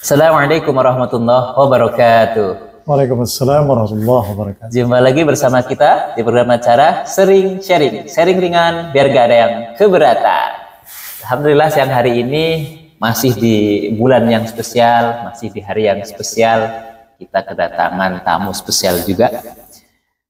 Assalamualaikum warahmatullahi wabarakatuh. Waalaikumsalam warahmatullahi wabarakatuh. Jumpa lagi bersama kita di program acara Sering Sharing. Sharing ringan biar gak ada yang keberatan. Alhamdulillah siang hari ini masih di bulan yang spesial, masih di hari yang spesial. Kita kedatangan tamu spesial juga.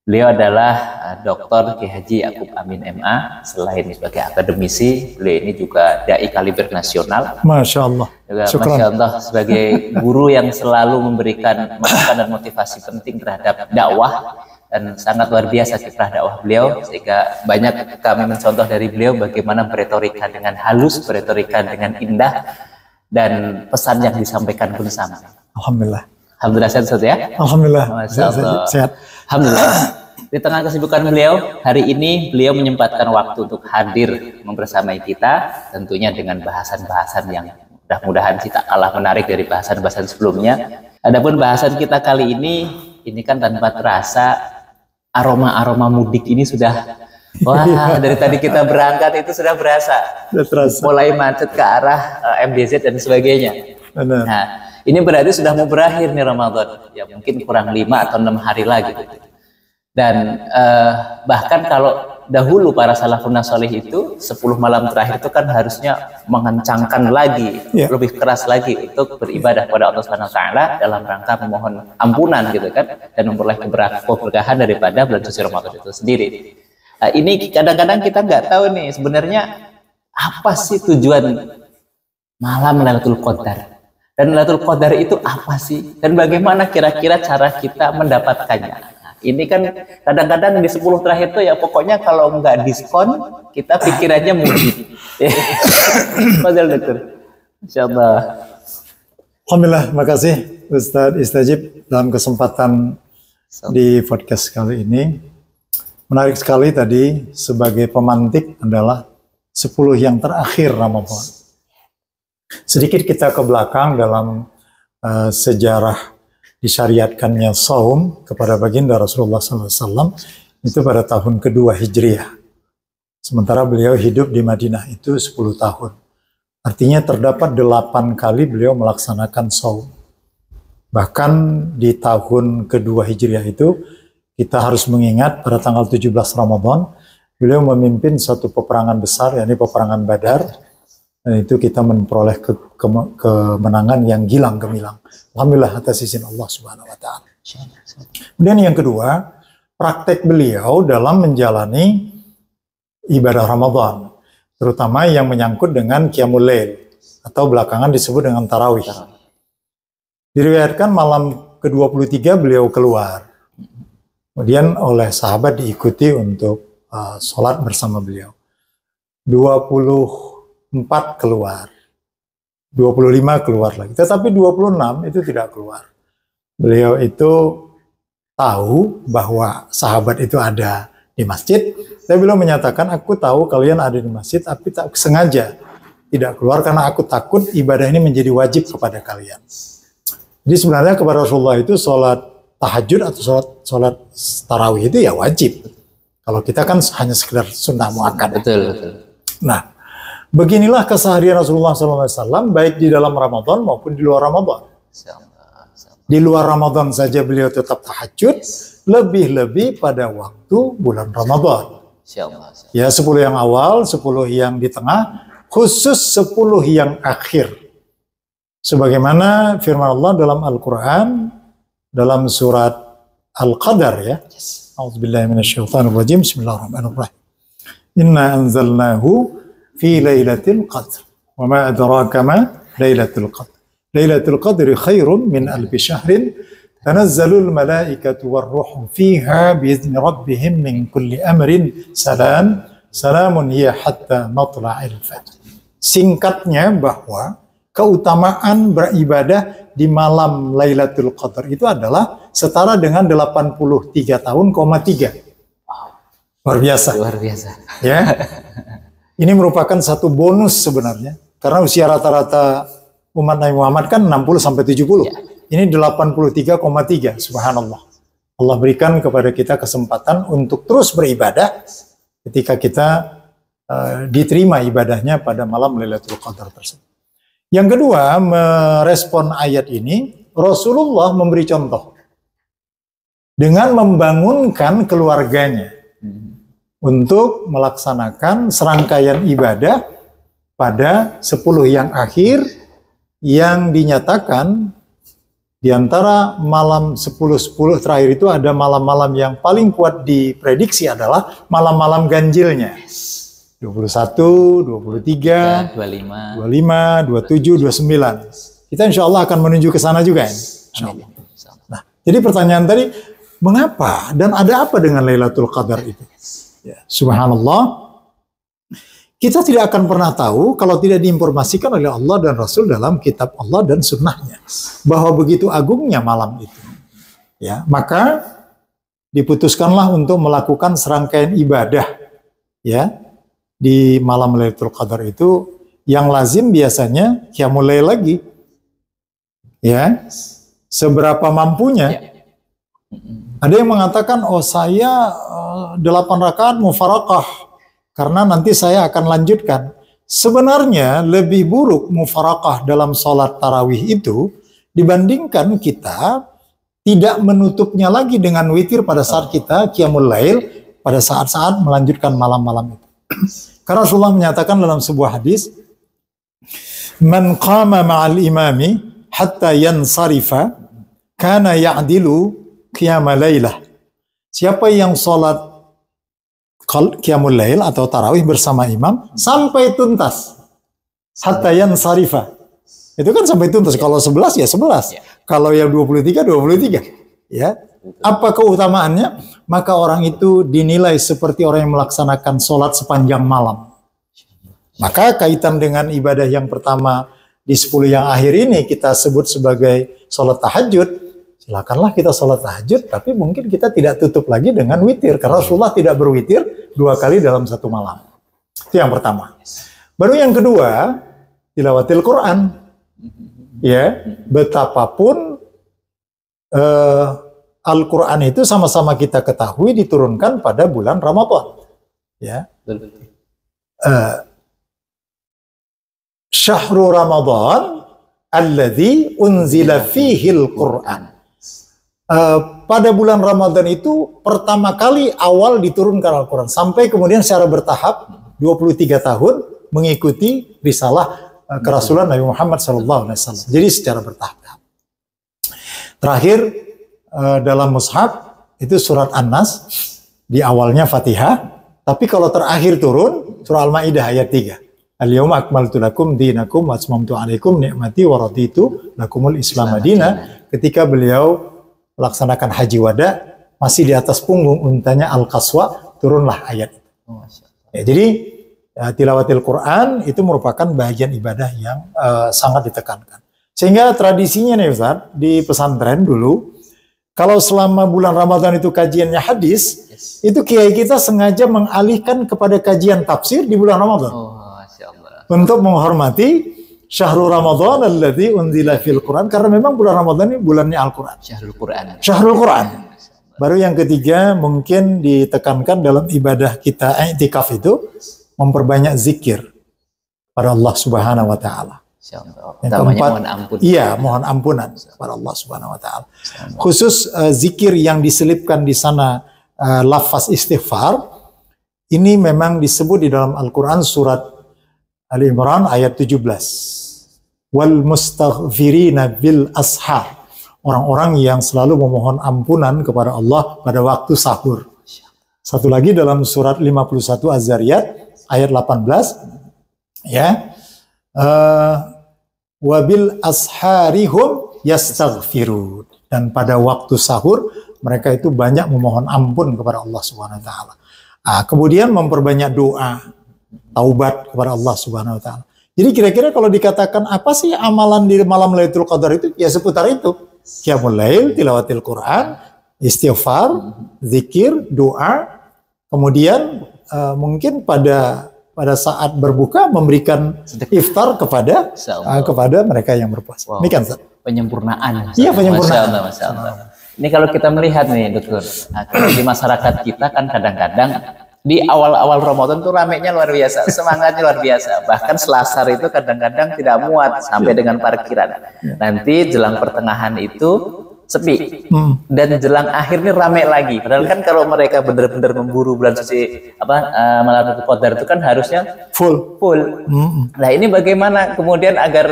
Beliau adalah Dr. Kiai Haji Yakub Amin MA. Selain sebagai akademisi, beliau ini juga dai kaliber nasional. Masya Allah. Juga, Masya Allah, sebagai guru yang selalu memberikan masukan dan motivasi penting terhadap dakwah, dan sangat luar biasa kiprah dakwah beliau, sehingga banyak kami mencontoh dari beliau bagaimana beretorika dengan halus, beretorika dengan indah, dan pesan yang disampaikan pun sama. Alhamdulillah. Alhamdulillah sehat ya. Alhamdulillah. Masya Allah. Sehat. Alhamdulillah. Di tengah kesibukan beliau, hari ini beliau menyempatkan waktu untuk hadir membersamai kita, tentunya dengan bahasan-bahasan yang mudah-mudahan tidak kalah menarik dari bahasan-bahasan sebelumnya. Adapun bahasan kita kali ini kan tanpa terasa aroma-aroma mudik ini sudah, wah, dari tadi kita berangkat itu sudah berasa. Mulai macet ke arah MDZ dan sebagainya. Benar. Nah, ini berarti sudah mau berakhir nih Ramadan. Ya mungkin kurang 5 atau 6 hari lagi. Dan bahkan kalau dahulu para salafun salih itu 10 malam terakhir itu kan harusnya mengencangkan lagi, lebih keras lagi untuk beribadah pada Allah Subhanahu wa taala dalam rangka memohon ampunan gitu kan, dan memperoleh keberkahan daripada bulan suci Ramadan itu sendiri. Ini kadang-kadang kita nggak tahu nih sebenarnya apa sih tujuan malam Lailatul Qadar. Dan Lailatul Qadar itu apa sih? Dan bagaimana kira-kira cara kita mendapatkannya? Ini kan kadang-kadang di 10 terakhir tuh ya pokoknya kalau nggak diskon kita pikirannya mudik. Fadil dokter. Insyaallah. Alhamdulillah, makasih Ustadz Istajib dalam kesempatan di podcast kali ini. Menarik sekali tadi sebagai pemantik adalah 10 yang terakhir Ramadan. Sedikit kita ke belakang dalam sejarah disyariatkannya saum kepada baginda Rasulullah SAW itu pada tahun kedua Hijriah. Sementara beliau hidup di Madinah itu 10 tahun. Artinya terdapat 8 kali beliau melaksanakan saum. Bahkan di tahun kedua Hijriah itu kita harus mengingat pada tanggal 17 Ramadan beliau memimpin suatu peperangan besar, yakni peperangan Badar. Dan itu kita memperoleh kemenangan yang gilang gemilang. Alhamdulillah atas izin Allah Subhanahu wa taala. Kemudian yang kedua, praktek beliau dalam menjalani ibadah Ramadan, terutama yang menyangkut dengan Qiyamul Lail atau belakangan disebut dengan tarawih. Diriwayatkan malam ke-23 beliau keluar. Kemudian oleh sahabat diikuti untuk sholat bersama beliau. 24 keluar, 25 keluar lagi, tetapi 26 itu tidak keluar. Beliau itu tahu bahwa sahabat itu ada di masjid, tapi beliau menyatakan, aku tahu kalian ada di masjid, tapi tak sengaja tidak keluar karena aku takut ibadah ini menjadi wajib kepada kalian. Jadi sebenarnya kepada Rasulullah itu sholat tahajud atau sholat tarawih itu ya wajib. Kalau kita kan hanya sekedar sunnah muakkad. Betul. Nah, beginilah keseharian Rasulullah SAW baik di dalam Ramadan maupun di luar Ramadan. Di luar Ramadan saja beliau tetap tahajud, lebih-lebih pada waktu bulan Ramadan. Ya 10 yang awal, 10 yang di tengah, khusus 10 yang akhir. Sebagaimana firman Allah dalam Al-Quran, dalam surat Al-Qadar ya. A'udzubillahi minasyaitonirrajim. Bismillahirrahmanirrahim. Inna anzalnahu fi lailatul qadr wa ma adraka ma lailatul qadr lailatul qadri khairum min alfi syahrin tanazzalul malaikatu warruhu fiha biizni rabbihim min kulli amrin salamun hiya hatta matla'il fajr. Singkatnya bahwa keutamaan beribadah di malam Lailatul Qadar itu adalah setara dengan 83 tahun, 3. Luar biasa. Ya. Ini merupakan satu bonus sebenarnya, karena usia rata-rata umat Nabi Muhammad kan 60-70. Ya. Ini 83,3, subhanallah. Allah berikan kepada kita kesempatan untuk terus beribadah ketika kita diterima ibadahnya pada malam Lailatul Qadar tersebut. Yang kedua, merespon ayat ini, Rasulullah memberi contoh dengan membangunkan keluarganya untuk melaksanakan serangkaian ibadah pada 10 yang akhir yang dinyatakan di antara malam 10-10 terakhir itu ada malam-malam yang paling kuat diprediksi adalah malam-malam ganjilnya. 21, 23, 25, 27, 29. Kita insya Allah akan menuju ke sana juga. Nah, jadi pertanyaan tadi, mengapa dan ada apa dengan Lailatul Qadar itu? Ya, subhanallah, kita tidak akan pernah tahu kalau tidak diinformasikan oleh Allah dan Rasul dalam kitab Allah dan sunnahnya bahwa begitu agungnya malam itu. Ya, maka diputuskanlah untuk melakukan serangkaian ibadah ya di malam Lailatul Qadar itu, yang lazim biasanya qiyamul lail lagi. Ya, seberapa mampunya. Ada yang mengatakan, oh saya 8 rakaat mufaraqah karena nanti saya akan lanjutkan. Sebenarnya lebih buruk mufaraqah dalam sholat tarawih itu dibandingkan kita tidak menutupnya lagi dengan witir pada saat kita qiyamul lail pada saat-saat melanjutkan malam-malam itu. Karena Rasulullah menyatakan dalam sebuah hadis, man qama ma'al imami hatta yansarifa kana ya'dilu qiyama lailah. Siapa yang sholat qiyamul lail atau tarawih bersama imam sampai tuntas, hatta yansarifa, itu kan sampai tuntas. Kalau 11 ya 11, kalau yang 23 23. Ya, apa keutamaannya? Maka orang itu dinilai seperti orang yang melaksanakan sholat sepanjang malam. Maka kaitan dengan ibadah yang pertama di 10 yang akhir ini kita sebut sebagai sholat tahajud. Silakanlah kita sholat tahajud, tapi mungkin kita tidak tutup lagi dengan witir. Karena Rasulullah tidak berwitir 2 kali dalam 1 malam. Itu yang pertama. Baru yang kedua, tilawatil Quran. Ya, betapapun Al-Quran itu sama-sama kita ketahui diturunkan pada bulan Ramadan. Ya. Syahrul Ramadan alladzi unzila fihil Quran. Pada bulan Ramadan itu pertama kali awal diturunkan Al-Quran. Sampai kemudian secara bertahap 23 tahun mengikuti risalah kerasulan Nabi Muhammad SAW. Jadi secara bertahap. Terakhir dalam mushaf itu surat An-Nas, di awalnya Fatihah, tapi kalau terakhir turun surah Al-Maidah ayat 3. Al-yawma akmaltu lakum dinakum wa atmamtu alaikum ni'mati wa raditu lakumul Islam madina. Ketika beliau melaksanakan haji wada, masih di atas punggung untanya Al-Qaswa, turunlah ayat itu. Ya, jadi tilawatil Quran itu merupakan bagian ibadah yang sangat ditekankan. Sehingga tradisinya nih Ustaz, di pesantren dulu, kalau selama bulan Ramadan itu kajiannya hadis, itu kiai kita sengaja mengalihkan kepada kajian tafsir di bulan Ramadan. Untuk menghormati Syahrul Ramadan alladzi unzila fil Quran, karena memang bulan Ramadan ini bulannya Al-Quran. Syahrul Quran. Syahrul Quran. Baru yang ketiga mungkin ditekankan dalam ibadah kita i'tikaf itu memperbanyak zikir pada Allah Subhanahu wa taala. Yang keempat, iya, mohon ampunan kepada Allah Subhanahu wa taala. Khusus zikir yang diselipkan di sana lafaz istighfar ini memang disebut di dalam Al-Qur'an surat Ali Imran ayat 17. Wal mustaghfirina bil ashar. Orang-orang yang selalu memohon ampunan kepada Allah pada waktu sahur. Satu lagi dalam surat 51 Az-Zariyat ayat 18 ya. Wabil asharihum yastaghfirun, dan pada waktu sahur mereka itu banyak memohon ampun kepada Allah Subhanahu wa taala. Kemudian memperbanyak doa taubat kepada Allah Subhanahu wa taala. Jadi kira-kira kalau dikatakan apa sih amalan di malam Lailatul Qadar itu? Ya seputar itu. Qiyamul lail, tilawatil Quran, istighfar, zikir, doa. Kemudian mungkin pada saat berbuka memberikan iftar kepada mereka yang berpuasa. Wow. Ini kan penyempurnaan. Iya, penyempurnaan. Masya Allah. Ini kalau kita melihat nih, Dokter, di masyarakat kita kan kadang-kadang Di awal-awal Ramadan tuh ramenya luar biasa, semangatnya luar biasa. Bahkan Selasar itu kadang-kadang tidak muat sampai dengan parkiran. Nanti jelang pertengahan itu sepi, dan jelang akhir ini rame lagi. Padahal kan kalau mereka benar-benar memburu bulan suci Lailatul Qadar itu kan harusnya full. Nah ini bagaimana kemudian agar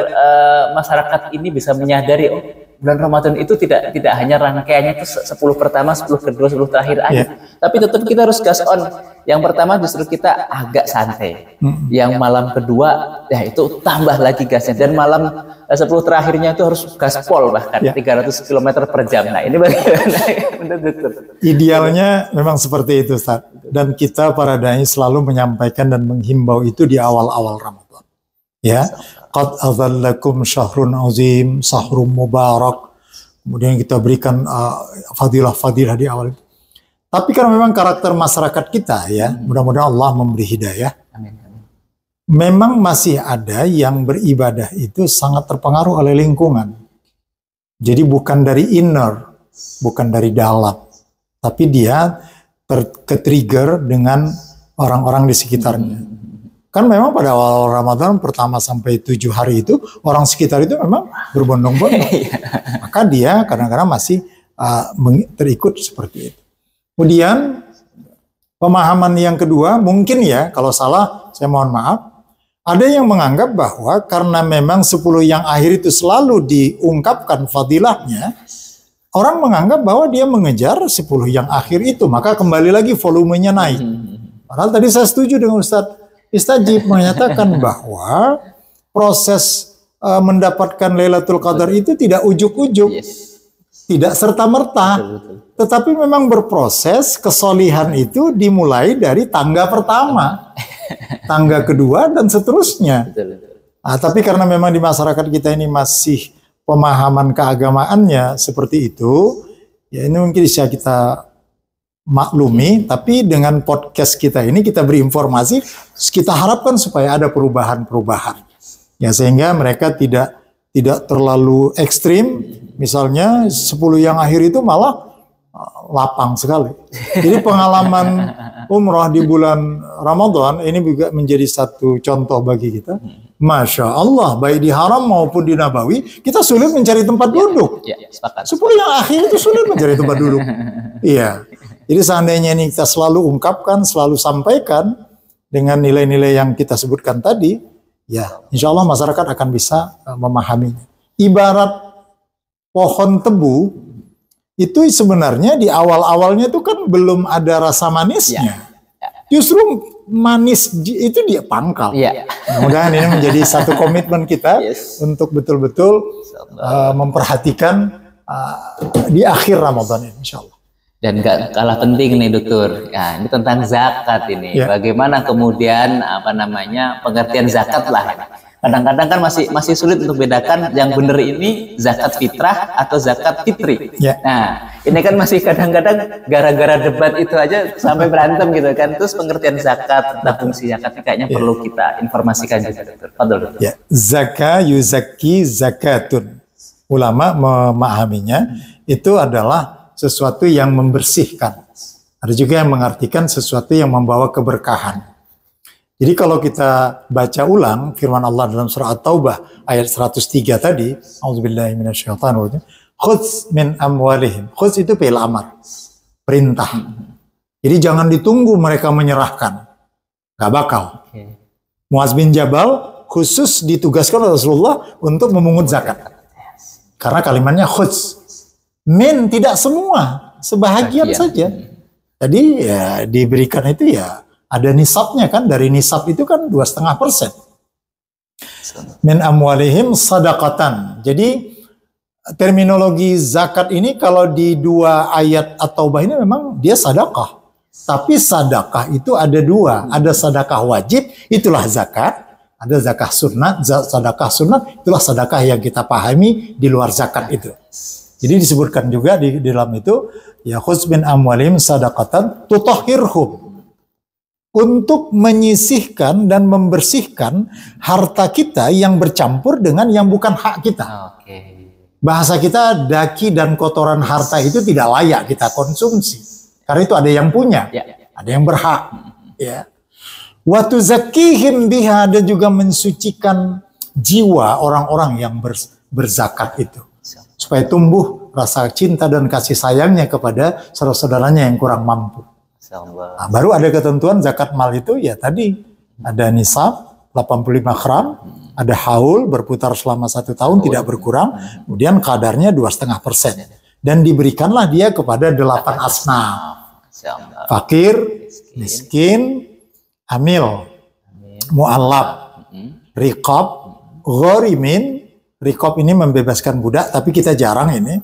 masyarakat ini bisa menyadari, oh bulan Ramadan itu tidak hanya rangkaiannya itu 10 pertama, 10 kedua, 10 terakhir aja. Tapi tetap kita harus gas on. Yang pertama justru kita agak santai. Yang malam kedua ya itu tambah lagi gasnya, dan malam 10 terakhirnya itu harus gaspol bahkan 300 km per jam. Nah, ini bagaimana? Idealnya memang seperti itu, Ustaz. Dan kita para dai selalu menyampaikan dan menghimbau itu di awal-awal Ramadan. Ya. Qad adzallakum syahrun azim, sahrum mubarak. Kemudian kita berikan fadilah-fadilah di awal. Tapi karena memang karakter masyarakat kita ya, mudah-mudahan Allah memberi hidayah. Amin. Memang masih ada yang beribadah itu sangat terpengaruh oleh lingkungan. Jadi bukan dari inner, bukan dari dalam, tapi dia ke-trigger dengan orang-orang di sekitarnya. Kan memang pada awal Ramadan pertama sampai 7 hari itu orang sekitar itu memang berbondong-bondong. Maka dia kadang-kadang masih terikut seperti itu. Kemudian pemahaman yang kedua mungkin ya, kalau salah saya mohon maaf. Ada yang menganggap bahwa karena memang 10 yang akhir itu selalu diungkapkan fadilahnya, orang menganggap bahwa dia mengejar 10 yang akhir itu, maka kembali lagi volumenya naik. Padahal tadi saya setuju dengan Ustadz Istajib menyatakan bahwa proses mendapatkan Lailatul Qadar itu tidak ujuk-ujuk, tidak serta-merta, tetapi memang berproses. Kesolihan itu dimulai dari tangga pertama, tangga kedua, dan seterusnya. Nah, tapi karena memang di masyarakat kita ini masih pemahaman keagamaannya seperti itu, ya ini mungkin bisa kita maklumi, tapi dengan podcast kita ini kita beri informasi, kita harapkan supaya ada perubahan-perubahan. Ya sehingga mereka tidak terlalu ekstrim, misalnya 10 yang akhir itu malah lapang sekali. Jadi pengalaman umrah di bulan Ramadan ini juga menjadi satu contoh bagi kita. Masya Allah, baik di haram maupun di Nabawi, kita sulit mencari tempat duduk. 10 yang akhir itu sulit mencari tempat duduk. Iya. Jadi seandainya ini kita selalu ungkapkan, selalu sampaikan dengan nilai-nilai yang kita sebutkan tadi, ya insya Allah masyarakat akan bisa memahaminya. Ibarat pohon tebu, itu sebenarnya di awal-awalnya itu kan belum ada rasa manisnya. Justru manis itu dia pangkal. Mudah-mudahan ini menjadi satu komitmen kita untuk betul-betul memperhatikan di akhir Ramadan ini, insya Allah. Dan gak kalah penting nih Dokter, ya, ini tentang zakat ini. Bagaimana kemudian pengertian zakat lah. Kadang-kadang kan masih sulit untuk bedakan yang benar ini zakat fitrah atau zakat fitri. Nah, ini kan masih kadang-kadang gara-gara debat itu aja sampai berantem gitu kan. Terus pengertian zakat, tentang fungsi zakat kayaknya perlu kita informasikan juga, Dokter. Fadol, Dokter. Zaka yuzaki zakatun. Ulama memahaminya itu adalah sesuatu yang membersihkan. Ada juga yang mengartikan sesuatu yang membawa keberkahan. Jadi kalau kita baca ulang firman Allah dalam surah At-Taubah ayat 103 tadi, A'udzubillahi minasyaitonir rajim. Khudz min amwalihim. Khudz itu fi'il amar, perintah. Jadi jangan ditunggu mereka menyerahkan. Gak bakal. Muaz bin Jabal khusus ditugaskan oleh Rasulullah untuk memungut zakat. Karena kalimatnya khudz. Min tidak semua, sebahagian saja. Jadi ya diberikan itu ya ada nisabnya kan, dari nisab itu kan 2,5%. Min amwalihim sadaqatan. Jadi terminologi zakat ini kalau di 2 ayat At-Taubah ini memang dia sedekah. Tapi sedekah itu ada 2, ada sedekah wajib, itulah zakat. Ada zakah sunnah, sedekah sunnah, itulah sedekah yang kita pahami di luar zakat itu. Jadi disebutkan juga di dalam itu, ya khudz min amwalihim sadaqatan tutahhirhum, untuk menyisihkan dan membersihkan harta kita yang bercampur dengan yang bukan hak kita. Bahasa kita, daki dan kotoran harta itu tidak layak kita konsumsi. Karena itu ada yang punya, ada yang berhak. ya. Wa tuzakkihim biha, dan juga mensucikan jiwa orang-orang yang berzakat itu, supaya tumbuh rasa cinta dan kasih sayangnya kepada saudara-saudaranya yang kurang mampu. Nah, baru ada ketentuan zakat mal itu ya tadi ada nisab 85 gram, ada haul berputar selama 1 tahun tidak berkurang, kemudian kadarnya 2,5%, dan diberikanlah dia kepada 8 asnaf: fakir, miskin, amil, mu'allab, riqab, gharimin. Riqab ini membebaskan budak, tapi kita jarang ini.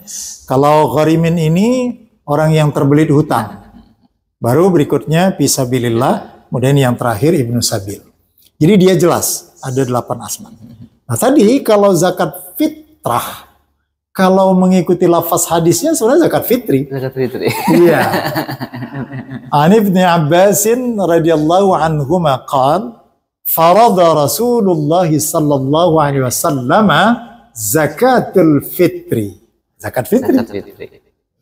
Kalau gharimin ini orang yang terbelit hutang. Baru berikutnya fisabilillah, kemudian yang terakhir ibnu sabil. Jadi dia jelas ada 8 asma. Nah tadi kalau zakat fitrah, kalau mengikuti lafaz hadisnya sebenarnya zakat fitri. Zakat fitri. Iya. An Ibnu Abbasin radhiyallahu anhuma qala farada Rasulullah sallallahu alaihi wasallam zakatul fitri. Zakat fitri. Zakat fitri.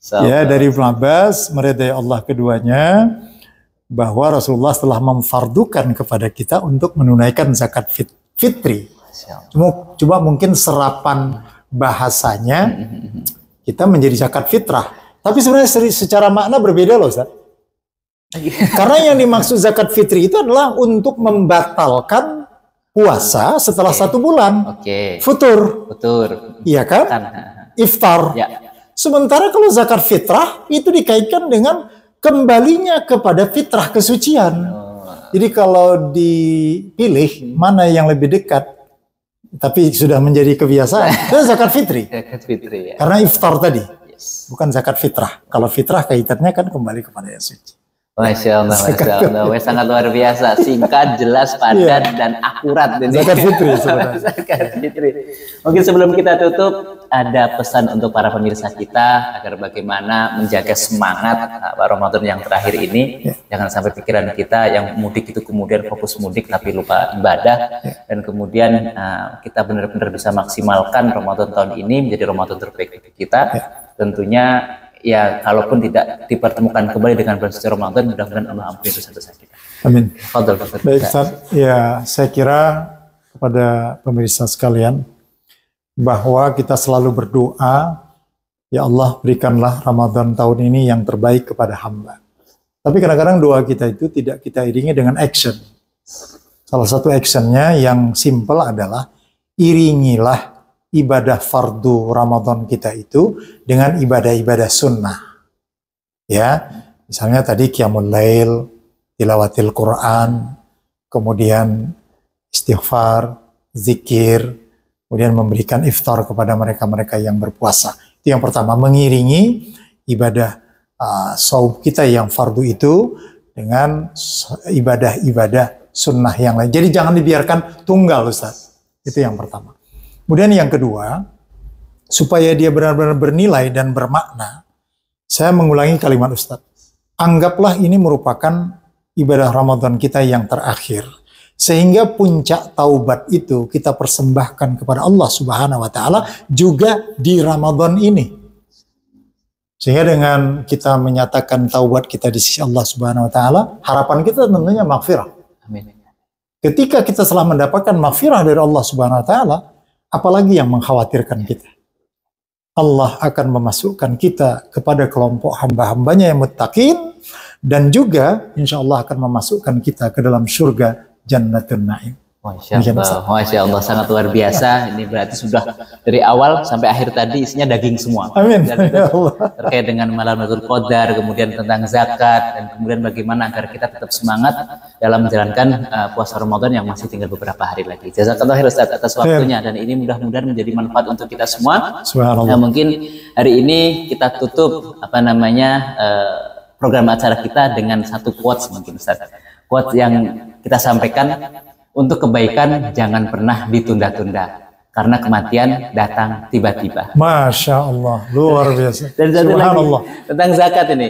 Ya, dari Ibnu Abbas meridai Allah keduanya bahwa Rasulullah telah memfardukan kepada kita untuk menunaikan zakat fitri. Coba mungkin serapan bahasanya kita menjadi zakat fitrah. Tapi sebenarnya secara makna berbeda loh, Ustaz. Karena yang dimaksud zakat fitri itu adalah untuk membatalkan puasa setelah 1 bulan. Futur. Iya kan? Iftar. Ya. Sementara kalau zakat fitrah itu dikaitkan dengan kembalinya kepada fitrah kesucian. Jadi kalau dipilih mana yang lebih dekat, tapi sudah menjadi kebiasaan, itu zakat fitri. Zakat fitri ya. Karena iftar tadi, bukan zakat fitrah. Kalau fitrah kaitannya kan kembali kepada yang suci. Masya Allah, Masya Allah. Sangat luar biasa, singkat, jelas, padat, dan akurat. Zakat fitri sebenarnya. Zakat fitri. Mungkin sebelum kita tutup, ada pesan untuk para pemirsa kita agar bagaimana menjaga semangat Ramadan yang terakhir ini. Jangan sampai pikiran kita yang mudik itu kemudian fokus mudik tapi lupa ibadah. Dan kemudian kita benar-benar bisa maksimalkan Ramadan tahun ini menjadi Ramadan terbaik bagi kita. Tentunya ya, kalaupun tidak dipertemukan kembali dengan bulan suci Ramadan, mudah-mudahan Allah ampuni dosa-dosa kita. Amin. Baik, Ustaz. Ya, saya kira kepada pemirsa sekalian bahwa kita selalu berdoa, ya Allah berikanlah Ramadan tahun ini yang terbaik kepada hamba. Tapi kadang-kadang doa kita itu tidak kita iringi dengan action. Salah satu actionnya yang simple adalah iringilah ibadah fardu Ramadan kita itu dengan ibadah-ibadah sunnah. Ya, misalnya tadi qiyamul lail, tilawatil Quran, kemudian istighfar, zikir, kemudian memberikan iftar kepada mereka-mereka yang berpuasa. Itu yang pertama, mengiringi ibadah saum kita yang fardu itu dengan ibadah-ibadah sunnah yang lain. Jadi jangan dibiarkan tunggal, Ustaz. Itu yang pertama. Kemudian yang kedua, supaya dia benar-benar bernilai dan bermakna, saya mengulangi kalimat Ustaz. Anggaplah ini merupakan ibadah Ramadan kita yang terakhir. Sehingga puncak taubat itu kita persembahkan kepada Allah Subhanahu wa Ta'ala juga di Ramadan ini. Sehingga dengan kita menyatakan taubat kita di sisi Allah Subhanahu wa Ta'ala, harapan kita tentunya maghfirah. Amin. Ketika kita telah mendapatkan maghfirah dari Allah Subhanahu wa Ta'ala, apalagi yang mengkhawatirkan kita? Allah akan memasukkan kita kepada kelompok hamba-hambanya yang muttaqin, dan juga insya Allah akan memasukkan kita ke dalam surga Jannatun Na'im. Masya Allah, sangat luar biasa. Ini berarti sudah dari awal sampai akhir tadi isinya daging semua. Amin. Ya Allah. Terkait dengan Lailatul Qadar, kemudian tentang zakat, dan kemudian bagaimana agar kita tetap semangat dalam menjalankan puasa Ramadan yang masih tinggal beberapa hari lagi. Jazakallah khair Ustaz atas waktunya, dan ini mudah-mudahan menjadi manfaat untuk kita semua. Nah, mungkin hari ini kita tutup program acara kita dengan satu quotes mungkin Ustaz. Quotes yang kita sampaikan, untuk kebaikan jangan pernah ditunda-tunda, karena kematian datang tiba-tiba. Masya Allah, luar biasa. Dan satu lagi tentang zakat ini.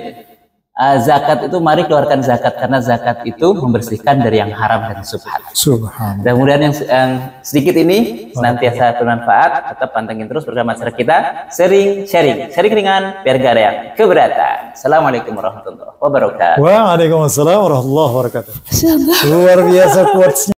zakat itu mari keluarkan zakat, karena zakat itu membersihkan dari yang haram dan subhat. Subhanallah. Mudah-mudahan yang sedikit ini senantiasa bermanfaat. Tetap pantengin terus bersama acara kita, sering sharing ringan biar gak ada yang keberatan. Assalamualaikum warahmatullahi wabarakatuh. Waalaikumsalam warahmatullahi wabarakatuh. Luar biasa quotes-nya.